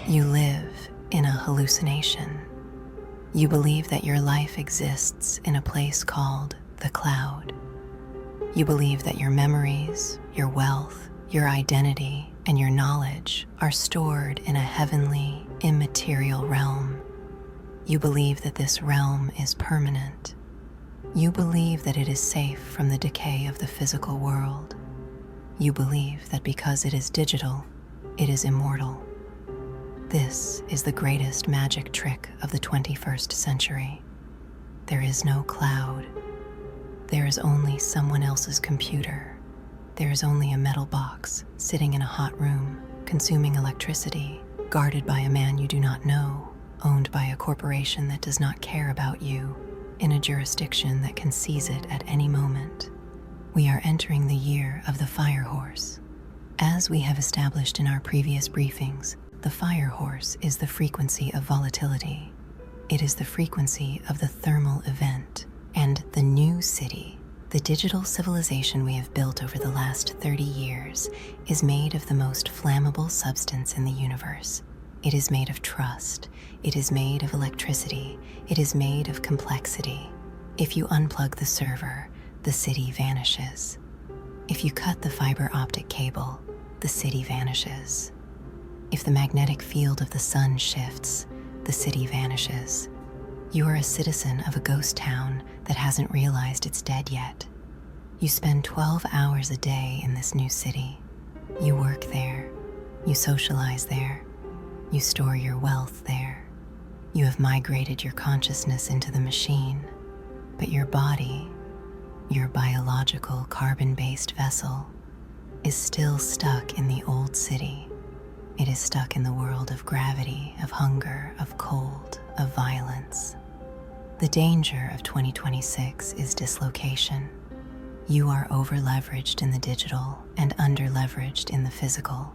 You live in a hallucination. You believe that your life exists in a place called the cloud. You believe that your memories, your wealth, your identity, and your knowledge are stored in a heavenly, immaterial realm. You believe that this realm is permanent. You believe that it is safe from the decay of the physical world. You believe that because it is digital, it is immortal. This is the greatest magic trick of the 21st century. There is no cloud. There is only someone else's computer. There is only a metal box sitting in a hot room, consuming electricity, guarded by a man you do not know, owned by a corporation that does not care about you, in a jurisdiction that can seize it at any moment. We are entering the year of the fire horse. As we have established in our previous briefings, the fire horse is the frequency of volatility. It is the frequency of the thermal event, and the new city, the digital civilization we have built over the last 30 years, is made of the most flammable substance in the universe. It is made of trust. It is made of electricity. It is made of complexity. If you unplug the server, the city vanishes. If you cut the fiber optic cable, the city vanishes. If the magnetic field of the sun shifts, the city vanishes. You are a citizen of a ghost town that hasn't realized it's dead yet. You spend 12 hours a day in this new city. You work there. You socialize there. You store your wealth there. You have migrated your consciousness into the machine, but your body, your biological carbon-based vessel, is still stuck in the old city. It is stuck in the world of gravity, of hunger, of cold, of violence. The danger of 2026 is dislocation. You are over-leveraged in the digital and under-leveraged in the physical.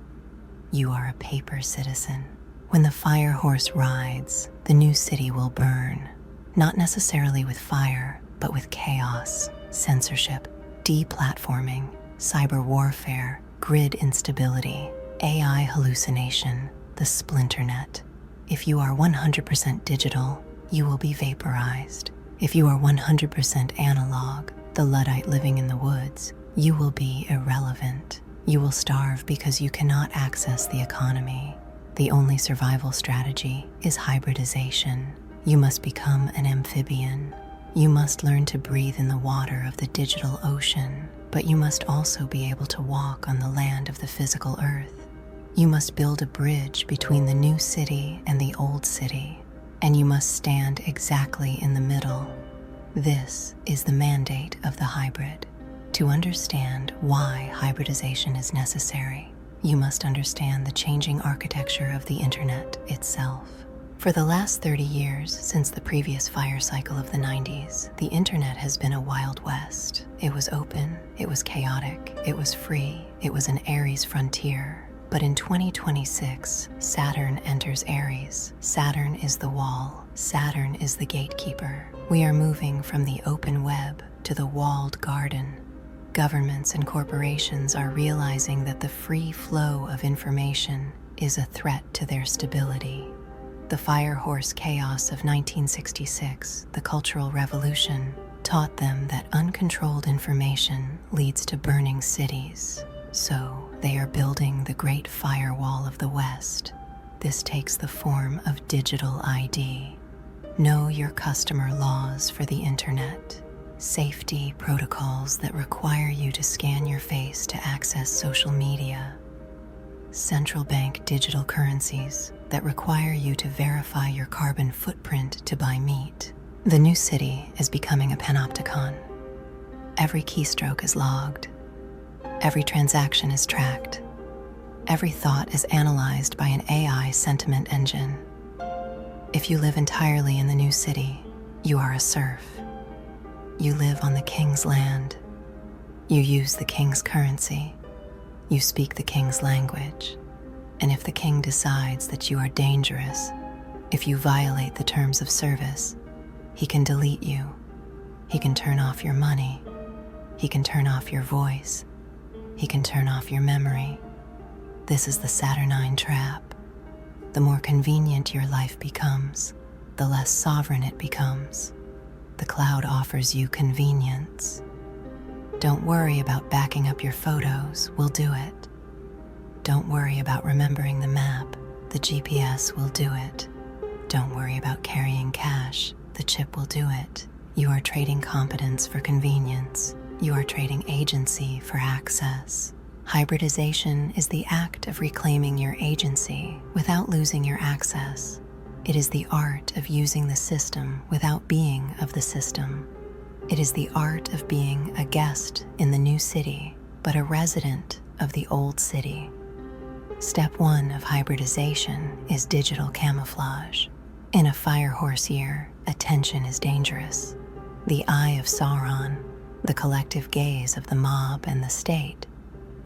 You are a paper citizen. When the fire horse rides, the new city will burn, not necessarily with fire, but with chaos, censorship, deplatforming, cyber warfare, grid instability, AI hallucination, the splinter net. If you are 100% digital, you will be vaporized. If you are 100% analog, the Luddite living in the woods, you will be irrelevant. You will starve because you cannot access the economy. The only survival strategy is hybridization. You must become an amphibian. You must learn to breathe in the water of the digital ocean, but you must also be able to walk on the land of the physical earth. You must build a bridge between the new city and the old city, and you must stand exactly in the middle. This is the mandate of the hybrid. To understand why hybridization is necessary, you must understand the changing architecture of the internet itself. For the last 30 years, since the previous fire cycle of the 90s, the internet has been a wild west. It was open, it was chaotic, it was free, it was an Aries frontier. But in 2026, Saturn enters Aries. Saturn is the wall. Saturn is the gatekeeper. We are moving from the open web to the walled garden. Governments and corporations are realizing that the free flow of information is a threat to their stability. The fire horse chaos of 1966, the Cultural Revolution, taught them that uncontrolled information leads to burning cities. So they are building the great firewall of the West. This takes the form of digital ID. Know your customer laws for the internet. Safety protocols that require you to scan your face to access social media. Central bank digital currencies that require you to verify your carbon footprint to buy meat. The new city is becoming a panopticon. Every keystroke is logged. Every transaction is tracked. Every thought is analyzed by an AI sentiment engine. If you live entirely in the new city, you are a serf. You live on the king's land. You use the king's currency. You speak the king's language. And if the king decides that you are dangerous, if you violate the terms of service, he can delete you. He can turn off your money. He can turn off your voice. He can turn off your memory. This is the Saturnine trap. The more convenient your life becomes, the less sovereign it becomes. The cloud offers you convenience. Don't worry about backing up your photos, we'll do it. Don't worry about remembering the map, the GPS will do it. Don't worry about carrying cash, the chip will do it. You are trading competence for convenience. You are trading agency for access. Hybridization is the act of reclaiming your agency without losing your access. It is the art of using the system without being of the system. It is the art of being a guest in the new city, but a resident of the old city. Step 1 of hybridization is digital camouflage. In a firehorse year, attention is dangerous. The eye of Sauron, the collective gaze of the mob and the state,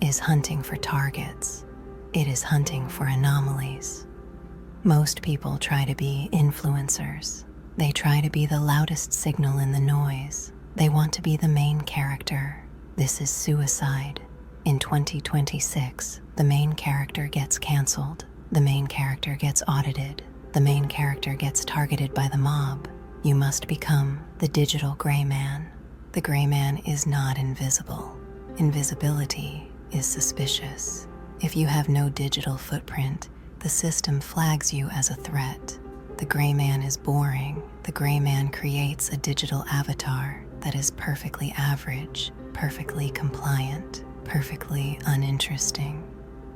is hunting for targets. It is hunting for anomalies. Most people try to be influencers. They try to be the loudest signal in the noise. They want to be the main character. This is suicide. In 2026, the main character gets canceled. The main character gets audited. The main character gets targeted by the mob. You must become the digital gray man. The gray man is not invisible. Invisibility is suspicious. If you have no digital footprint, the system flags you as a threat. The gray man is boring. The gray man creates a digital avatar that is perfectly average, perfectly compliant, perfectly uninteresting.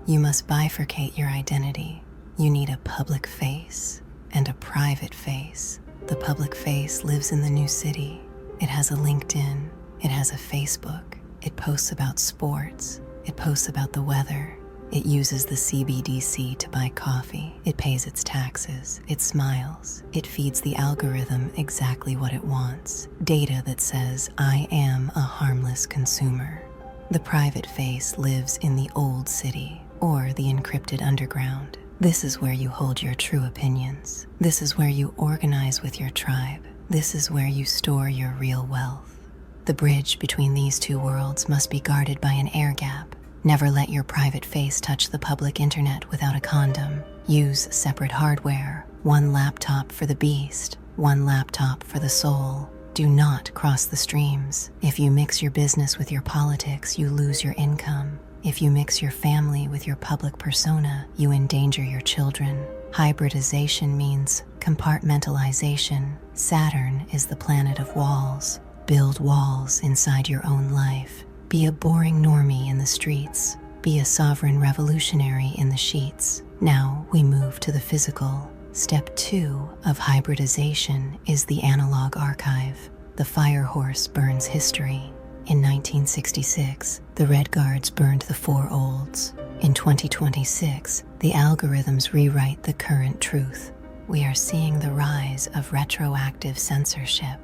You must bifurcate your identity. You need a public face and a private face. The public face lives in the new city. It has a LinkedIn. It has a Facebook. It posts about sports. It posts about the weather. It uses the CBDC to buy coffee. It pays its taxes. It smiles. It feeds the algorithm exactly what it wants. Data that says, I am a harmless consumer. The private face lives in the old city or the encrypted underground. This is where you hold your true opinions. This is where you organize with your tribe. This is where you store your real wealth. The bridge between these two worlds must be guarded by an air gap. Never let your private face touch the public internet without a condom. Use separate hardware. One laptop for the beast, one laptop for the soul. Do not cross the streams. If you mix your business with your politics, you lose your income. If you mix your family with your public persona, you endanger your children. Hybridization means compartmentalization. Saturn is the planet of walls. Build walls inside your own life. Be a boring normie in the streets. Be a sovereign revolutionary in the sheets. Now we move to the physical. Step 2 of hybridization is the analog archive. The fire horse burns history. In 1966, the Red Guards burned the Four Olds. In 2026, the algorithms rewrite the current truth. We are seeing the rise of retroactive censorship.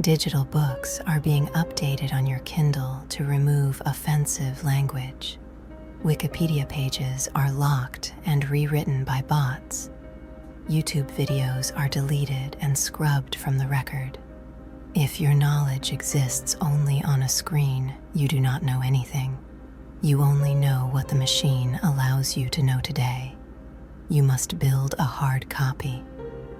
Digital books are being updated on your Kindle to remove offensive language. Wikipedia pages are locked and rewritten by bots. YouTube videos are deleted and scrubbed from the record. If your knowledge exists only on a screen, you do not know anything. You only know what the machine allows you to know today. You must build a hard copy.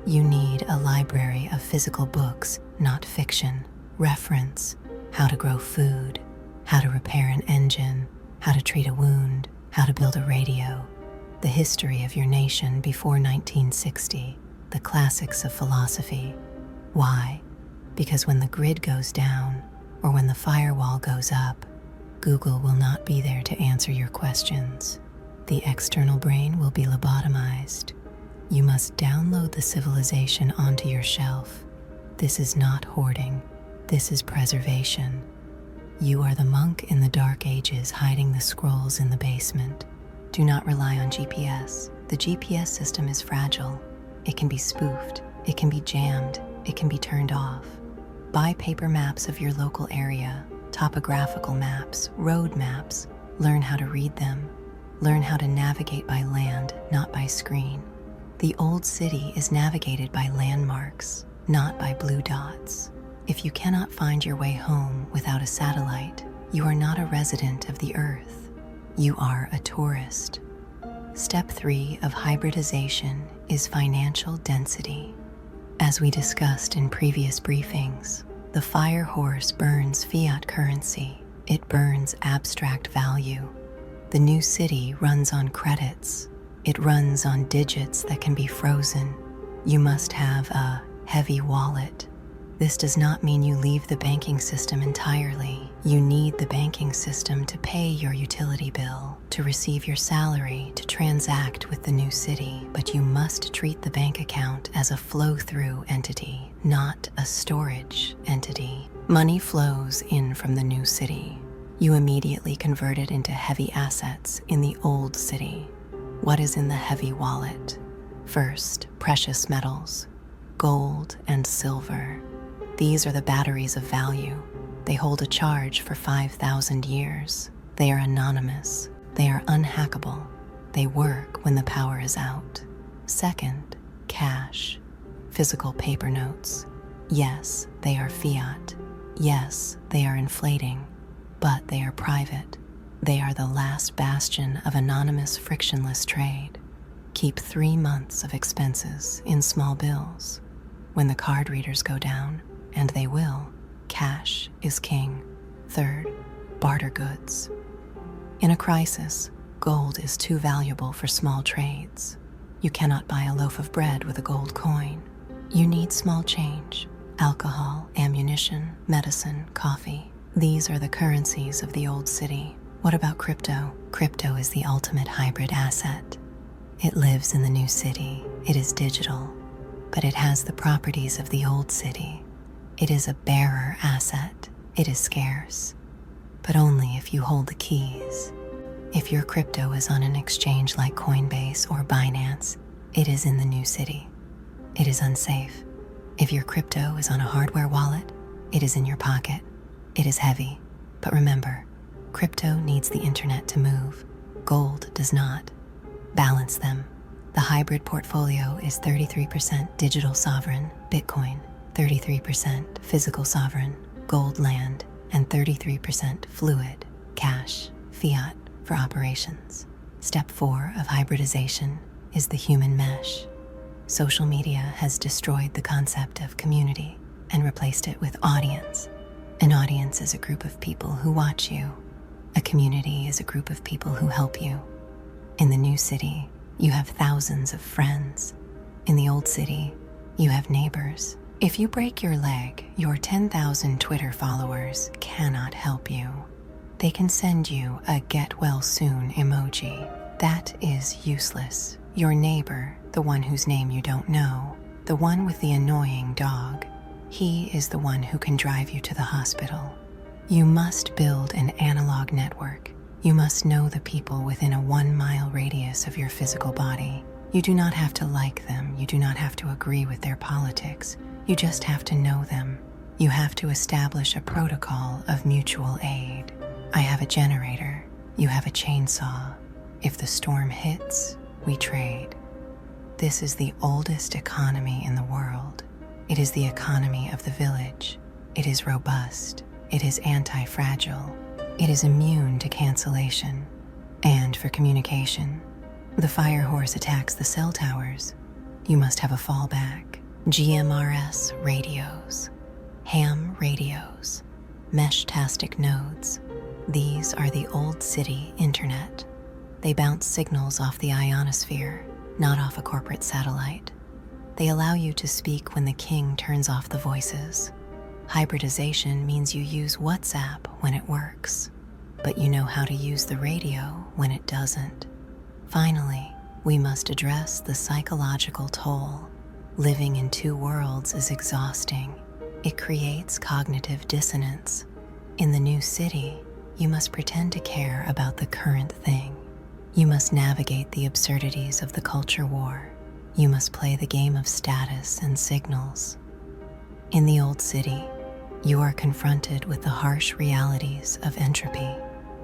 You need a library of physical books, not fiction. Reference: how to grow food, how to repair an engine, how to treat a wound, how to build a radio, the history of your nation before 1960, the classics of philosophy. Why? Because when the grid goes down, or when the firewall goes up, Google will not be there to answer your questions. The external brain will be lobotomized. You must download the civilization onto your shelf. This is not hoarding. This is preservation. You are the monk in the dark ages hiding the scrolls in the basement. Do not rely on GPS. The GPS system is fragile. It can be spoofed. It can be jammed. It can be turned off. Buy paper maps of your local area, topographical maps, road maps. Learn how to read them. Learn how to navigate by land, not by screen. The old city is navigated by landmarks, not by blue dots. If you cannot find your way home without a satellite, you are not a resident of the Earth. You are a tourist. Step 3 of hybridization is financial density. As we discussed in previous briefings, the fire horse burns fiat currency. It burns abstract value. The new city runs on credits. It runs on digits that can be frozen. You must have a heavy wallet. This does not mean you leave the banking system entirely. You need the banking system to pay your utility bill, to receive your salary, to transact with the new city, but you must treat the bank account as a flow-through entity, not a storage entity. Money flows in from the new city. You immediately convert it into heavy assets in the old city. What is in the heavy wallet? First, precious metals, gold and silver. These are the batteries of value. They hold a charge for 5,000 years. They are anonymous. They are unhackable. They work when the power is out. Second, cash, physical paper notes. Yes, they are fiat. Yes, they are inflating, but they are private. They are the last bastion of anonymous, frictionless trade. Keep 3 months of expenses in small bills. When the card readers go down, and they will, cash is king. Third, barter goods. In a crisis, gold is too valuable for small trades. You cannot buy a loaf of bread with a gold coin. You need small change, alcohol, ammunition, medicine, coffee. These are the currencies of the old city. What about crypto? Crypto is the ultimate hybrid asset. It lives in the new city. It is digital, but it has the properties of the old city. It is a bearer asset. It is scarce, but only if you hold the keys. If your crypto is on an exchange like Coinbase or Binance, it is in the new city. It is unsafe. If your crypto is on a hardware wallet, it is in your pocket. It is heavy, but remember, crypto needs the internet to move. Gold does not. Balance them. The hybrid portfolio is 33% digital sovereign, Bitcoin, 33% physical sovereign, gold land, and 33% fluid, cash, fiat for operations. Step 4 of hybridization is the human mesh. Social media has destroyed the concept of community and replaced it with audience. An audience is a group of people who watch you. A community is a group of people who help you. In the new city, you have thousands of friends. In the old city, you have neighbors. If you break your leg, your 10,000 Twitter followers cannot help you. They can send you a get well soon emoji. That is useless. Your neighbor, the one whose name you don't know, the one with the annoying dog, he is the one who can drive you to the hospital. You must build an analog network. You must know the people within a 1-mile radius of your physical body. You do not have to like them. You do not have to agree with their politics. You just have to know them. You have to establish a protocol of mutual aid. I have a generator. You have a chainsaw. If the storm hits, we trade. This is the oldest economy in the world. It is the economy of the village. It is robust. It is anti-fragile. It is immune to cancellation. And for communication, the fire horse attacks the cell towers. You must have a fallback. GMRS radios, ham radios, mesh-tastic nodes. These are the old city internet. They bounce signals off the ionosphere, not off a corporate satellite. They allow you to speak when the king turns off the voices. Hybridization means you use WhatsApp when it works, but you know how to use the radio when it doesn't. Finally, we must address the psychological toll. Living in 2 worlds is exhausting. It creates cognitive dissonance. In the new city, you must pretend to care about the current thing. You must navigate the absurdities of the culture war. You must play the game of status and signals. In the old city, you are confronted with the harsh realities of entropy.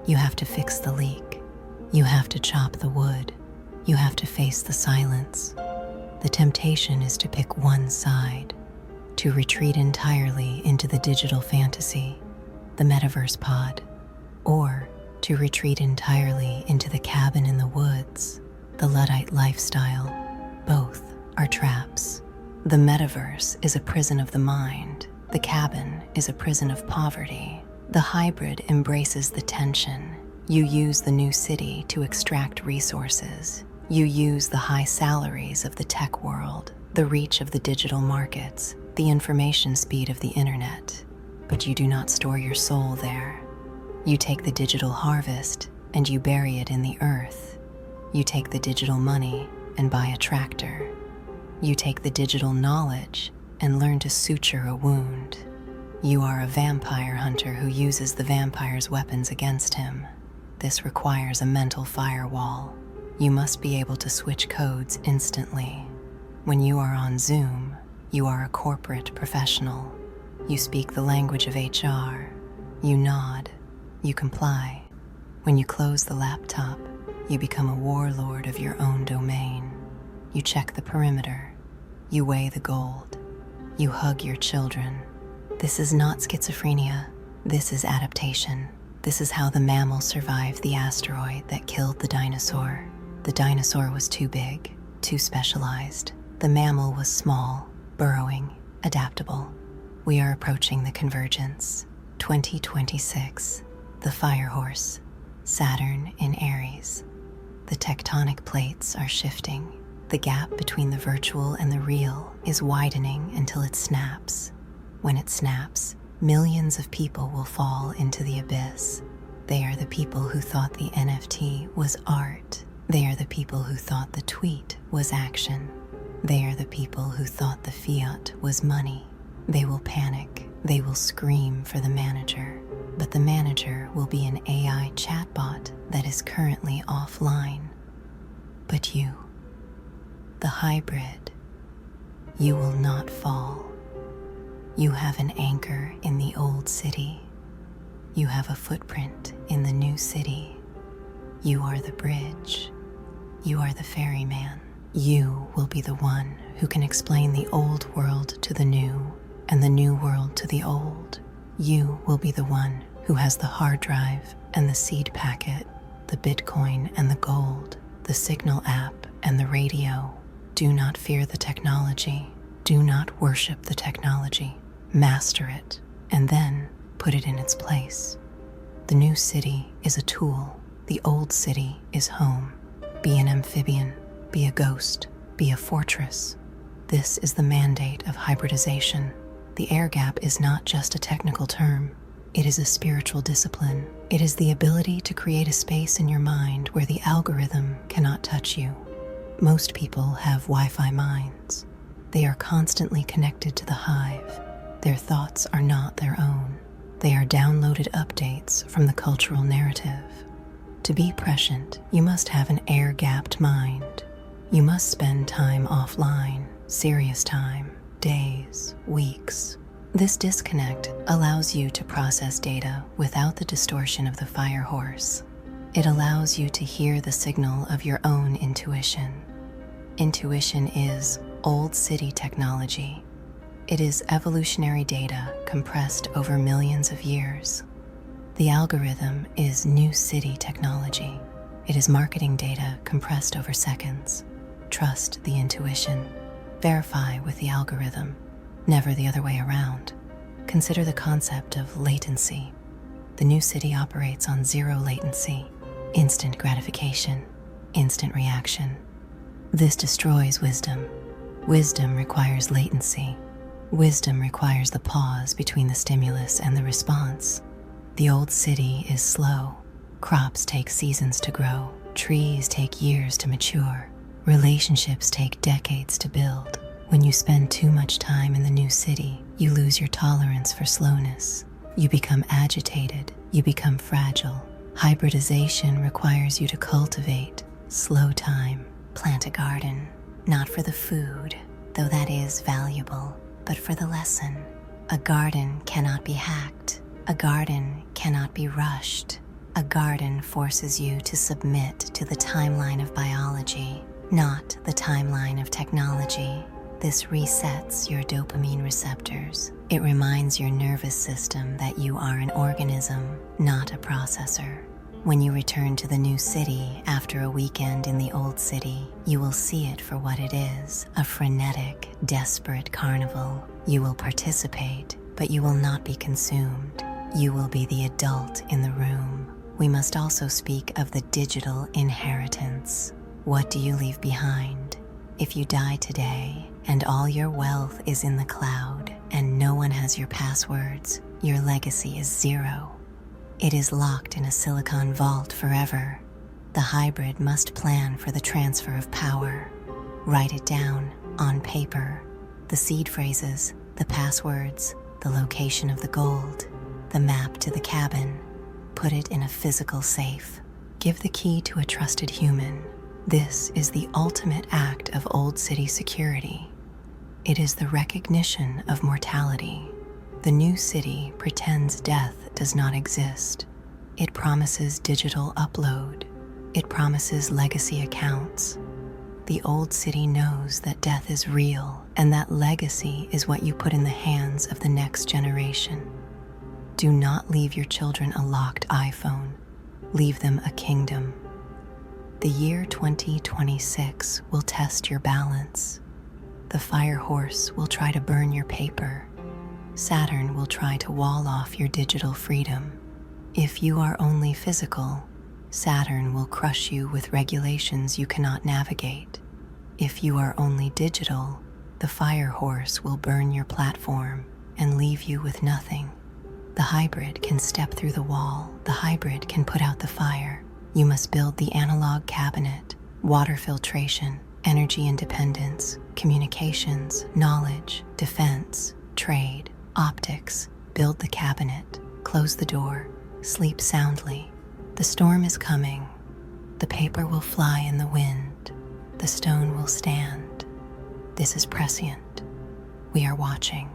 You have to fix the leak. You have to chop the wood. You have to face the silence. The temptation is to pick one side, to retreat entirely into the digital fantasy, the metaverse pod, or to retreat entirely into the cabin in the woods, the Luddite lifestyle. Both are traps. The metaverse is a prison of the mind. The cabin is a prison of poverty. The hybrid embraces the tension. You use the new city to extract resources. You use the high salaries of the tech world, the reach of the digital markets, the information speed of the internet. But you do not store your soul there. You take the digital harvest and you bury it in the earth. You take the digital money and buy a tractor. You take the digital knowledge and learn to suture a wound. You are a vampire hunter who uses the vampire's weapons against him. This requires a mental firewall. You must be able to switch codes instantly. When you are on Zoom, you are a corporate professional. You speak the language of HR. You nod. You comply. When you close the laptop, you become a warlord of your own domain. You check the perimeter. You weigh the gold. You hug your children. This is not schizophrenia. This is adaptation. This is how the mammal survived the asteroid that killed the dinosaur. The dinosaur was too big, too specialized. The mammal was small, burrowing, adaptable. We are approaching the Convergence, 2026, the fire horse, Saturn in Aries. The tectonic plates are shifting. The gap between the virtual and the real is widening until it snaps. When it snaps, millions of people will fall into the abyss. They are the people who thought the NFT was art. They are the people who thought the tweet was action. They are the people who thought the fiat was money. They will panic. They will scream for the manager. But the manager will be an AI chatbot that is currently offline. But you, the hybrid, you will not fall. You have an anchor in the old city. You have a footprint in the new city. You are the bridge. You are the ferryman. You will be the one who can explain the old world to the new and the new world to the old. You will be the one who has the hard drive and the seed packet, the Bitcoin and the gold, the Signal app and the radio. Do not fear the technology. Do not worship the technology. Master it, and then put it in its place. The new city is a tool. The old city is home. Be an amphibian. Be a ghost. Be a fortress. This is the mandate of hybridization. The air gap is not just a technical term. It is a spiritual discipline. It is the ability to create a space in your mind where the algorithm cannot touch you. Most people have Wi-Fi minds. They are constantly connected to the hive. Their thoughts are not their own. They are downloaded updates from the cultural narrative. To be prescient, you must have an air-gapped mind. You must spend time offline, serious time, days, weeks. This disconnect allows you to process data without the distortion of the fire horse. It allows you to hear the signal of your own intuition. Intuition is old city technology. It is evolutionary data compressed over millions of years. The algorithm is new city technology. It is marketing data compressed over seconds. Trust the intuition. Verify with the algorithm, never the other way around. Consider the concept of latency. The new city operates on zero latency, instant gratification, instant reaction. This destroys wisdom. Wisdom requires latency. Wisdom requires the pause between the stimulus and the response. The old city is slow. Crops take seasons to grow. Trees take years to mature. Relationships take decades to build. When you spend too much time in the new city, you lose your tolerance for slowness. You become agitated. You become fragile. Hybridization requires you to cultivate slow time. Plant a garden, not for the food, though that is valuable, but for the lesson. A garden cannot be hacked. A garden cannot be rushed. A garden forces you to submit to the timeline of biology, not the timeline of technology. This resets your dopamine receptors. It reminds your nervous system that you are an organism, not a processor. When you return to the new city after a weekend in the old city, you will see it for what it is, a frenetic, desperate carnival. You will participate, but you will not be consumed. You will be the adult in the room. We must also speak of the digital inheritance. What do you leave behind? If you die today, and all your wealth is in the cloud, and no one has your passwords, your legacy is zero. It is locked in a silicon vault forever. The hybrid must plan for the transfer of power. Write it down on paper. The seed phrases, the passwords, the location of the gold, the map to the cabin. Put it in a physical safe. Give the key to a trusted human. This is the ultimate act of old city security. It is the recognition of mortality. The new city pretends death does not exist. It promises digital upload. It promises legacy accounts. The old city knows that death is real and that legacy is what you put in the hands of the next generation. Do not leave your children a locked iPhone. Leave them a kingdom. The year 2026 will test your balance. The fire horse will try to burn your paper. Saturn will try to wall off your digital freedom. If you are only physical, Saturn will crush you with regulations you cannot navigate. If you are only digital, the fire horse will burn your platform and leave you with nothing. The hybrid can step through the wall. The hybrid can put out the fire. You must build the analog cabinet, water filtration, energy independence, communications, knowledge, defense, trade, optics. Build the cabinet, close the door, sleep soundly. The storm is coming. The paper will fly in the wind. The stone will stand. This is Prescient. We are watching.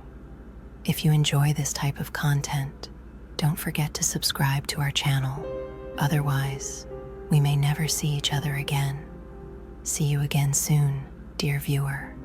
If you enjoy this type of content, don't forget to subscribe to our channel. Otherwise, we may never see each other again. See you again soon, dear viewer.